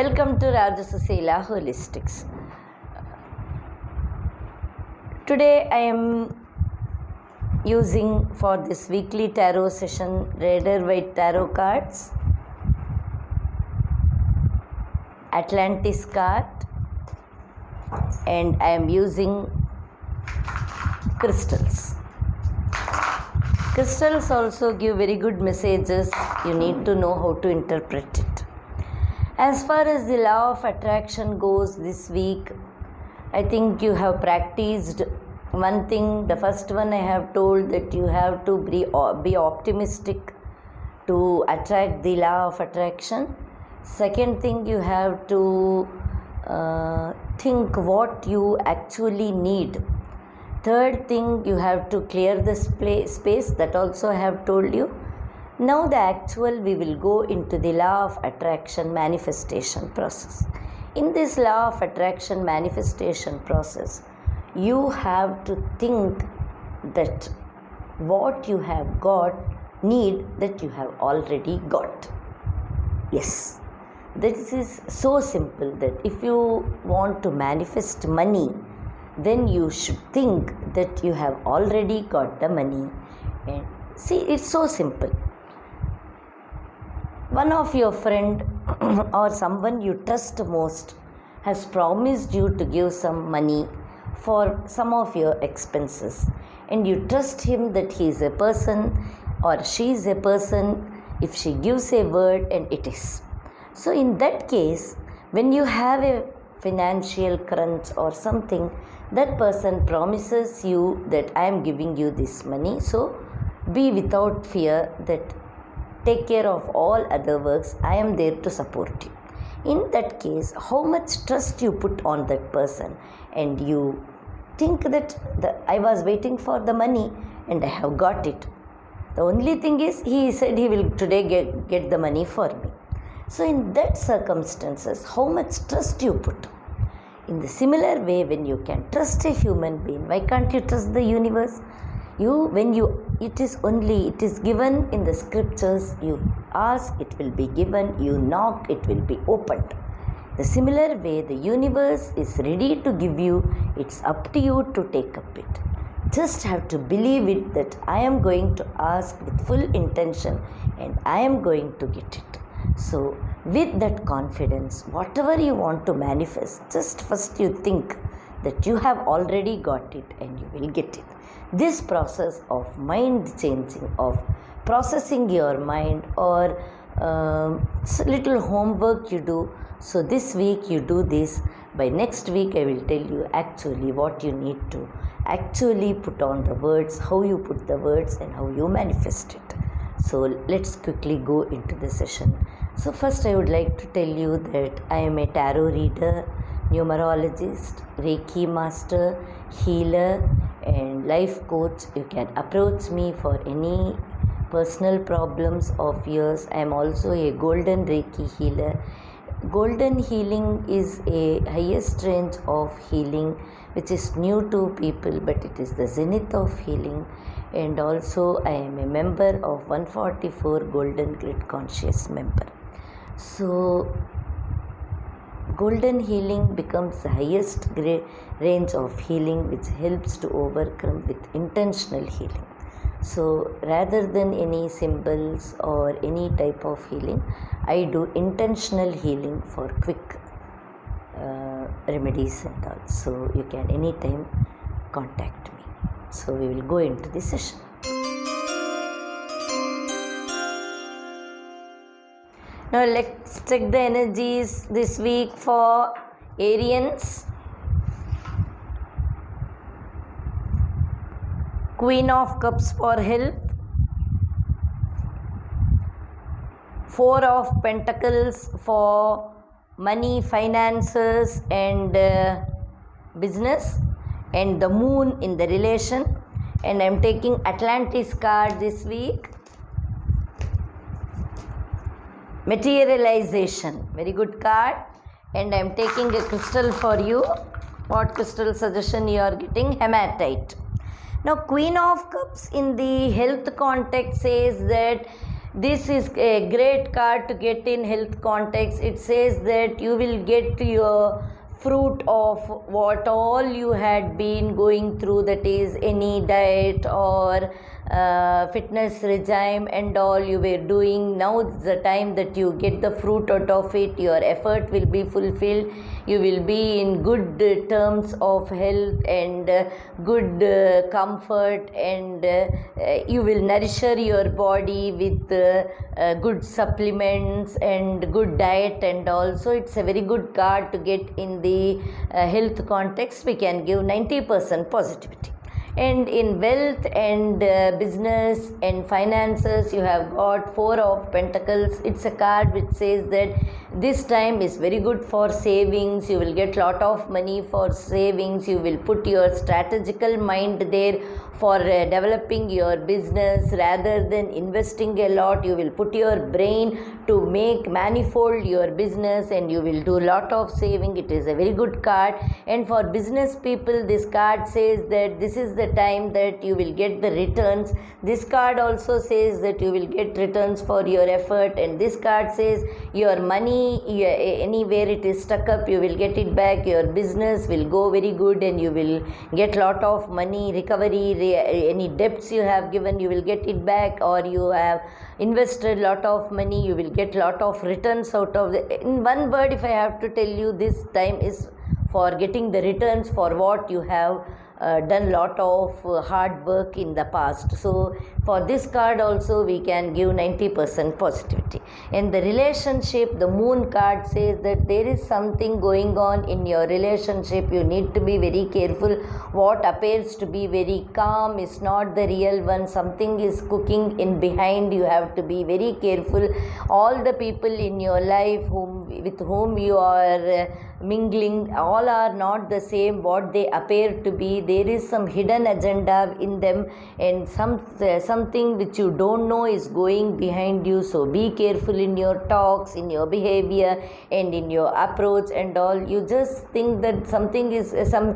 Welcome to Rajasasila Holistics. Today I am using for this weekly tarot session Rider-Waite tarot cards, Atlantis card, and I am using crystals. Crystals also give very good messages. You need to know how to interpret it. As far as the law of attraction goes this week, I think you have practiced one thing. The first one I have told that you have to be optimistic to attract the law of attraction. Second thing, you have to think what you actually need. Third thing, you have to clear the space. That also I have told you. Now the actual, we will go into the law of attraction manifestation process. In this law of attraction manifestation process, you have to think that what you have got, need that you have already got. Yes, this is so simple that if you want to manifest money, then you should think that you have already got the money. And see, it's so simple. One of your friend or someone you trust most has promised you to give some money for some of your expenses, and you trust him that he is a person or she is a person if she gives a word, and it is. So in that case, when you have a financial crunch or something, that person promises you that I am giving you this money, so be without fear, that take care of all other works, I am there to support you. In that case, how much trust you put on that person, and you think that I was waiting for the money and I have got it. The only thing is, he said he will today get the money for me. So in that circumstances, how much trust you put? In the similar way, when you can trust a human being, why can't you trust the universe? It is given in the scriptures. You ask, it will be given. You knock, it will be opened. The similar way, the universe is ready to give you. It's up to you to take up it. Just have to believe it, that I am going to ask with full intention and I am going to get it. So with that confidence, whatever you want to manifest, just first you think that you have already got it and you will get it. This process of mind changing, of processing your mind, or little homework you do. So this week you do this. By next week I will tell you actually what you need to actually put on the words, how you put the words and how you manifest it. So let's quickly go into the session. So first I would like to tell you that I am a tarot reader, numerologist, Reiki master, healer and life coach. You can approach me for any personal problems of yours. I am also a golden Reiki healer. Golden healing is a highest range of healing which is new to people, but it is the zenith of healing. And also I am a member of 144 Golden Grid Conscious member. So golden healing becomes the highest range of healing, which helps to overcome with intentional healing. So rather than any symbols or any type of healing, I do intentional healing for quick remedies and all. So you can anytime contact me. So we will go into the session. Now let's check the energies this week for Arians. Queen of Cups for health. Four of Pentacles for money, finances and business. And the Moon in the relation. And I am taking Atlantis card this week. Materialization, very good card. And I am taking a crystal for you. What crystal suggestion you are getting? Hematite. Now Queen of Cups in the health context says that This is a great card to get in health context. It says that you will get your fruit of what all you had been going through, that is any diet or fitness regime and all you were doing. Now is the time that you get the fruit out of it. Your effort will be fulfilled. You will be in good terms of health and good comfort, and you will nourish your body with good supplements and good diet, and also it's a very good card to get in the health context. We can give 90% positivity. And in wealth and business and finances, you have got Four of Pentacles. It's a card which says that this time is very good for savings. You will get lot of money for savings. You will put your strategical mind there for developing your business rather than investing a lot. You will put your brain to make manifold your business, and you will do lot of saving. It is a very good card. And for business people, this card says that this is the time that you will get the returns. This card also says that you will get returns for your effort, and this card says your money, anywhere it is stuck up, you will get it back. Your business will go very good and you will get lot of money recovery. Any debts you have given, you will get it back, or you have invested lot of money, you will get lot of returns out of the. In one word, if I have to tell you, this time is for getting the returns for what you have done lot of hard work in the past. So for this card also we can give 90% positivity. In the relationship, the Moon card says that there is something going on in your relationship. You need to be very careful. What appears to be very calm is not the real one. Something is cooking in behind. You have to be very careful. All the people in your life with whom you are mingling, all are not the same what they appear to be. There is some hidden agenda in them, and something which you don't know is going behind you. So be careful in your talks, in your behavior, and in your approach and all. You just think that something is some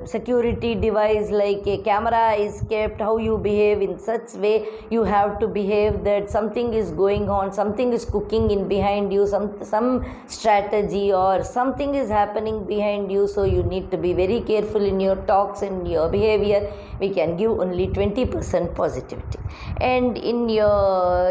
security device like a camera is kept. How you behave in such way you have to behave, that something is going on, something is cooking in behind you, some strategy or something is happening behind you. So you need to be very careful in your talks and your behavior. We can give only 20% positivity. And in your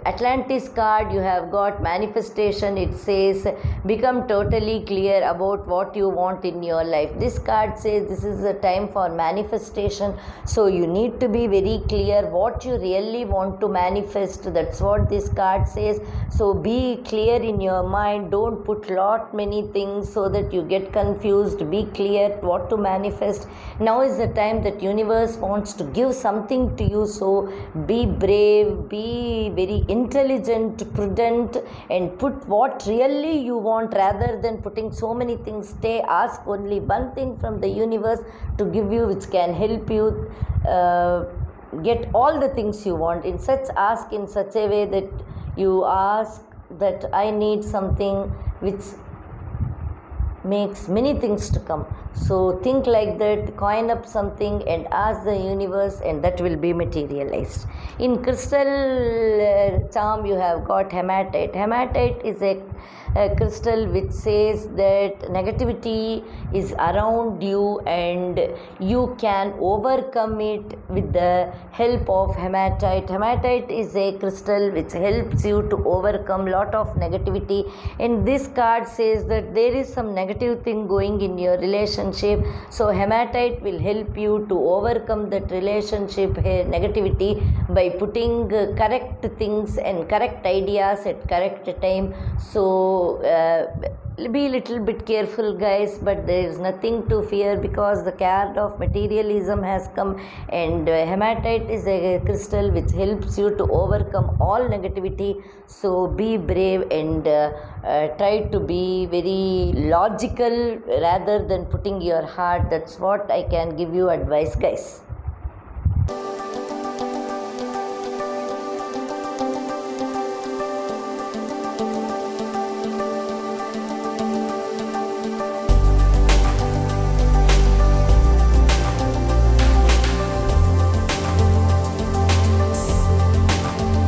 Atlantis card, you have got manifestation. It says become totally clear about what you want in your life. This card says this is the time for manifestation. So you need to be very clear what you really want to manifest. That's what this card says. So be clear in your mind. Don't put lot many things so that you get confused. Be clear what to manifest. Now is the time that universe wants to give something to you. So be brave, be very intelligent, prudent, and put what really you want rather than putting so many things. Ask only one thing from the universe to give you, which can help you get all the things you want. Ask in such a way that you ask that I need something which makes many things to come. So think like that, coin up something and ask the universe, and that will be materialized. In crystal charm, you have got hematite. Hematite is a crystal which says that negativity is around you and you can overcome it with the help of hematite. Hematite is a crystal which helps you to overcome lot of negativity. And this card says that there is some negative thing going in your relationship. So hematite will help you to overcome that relationship negativity by putting correct things and correct ideas at correct time. So be little bit careful, guys, but there is nothing to fear because the card of materialism has come, and hematite is a crystal which helps you to overcome all negativity. So be brave and try to be very logical rather than putting your heart. That's what I can give you advice, guys.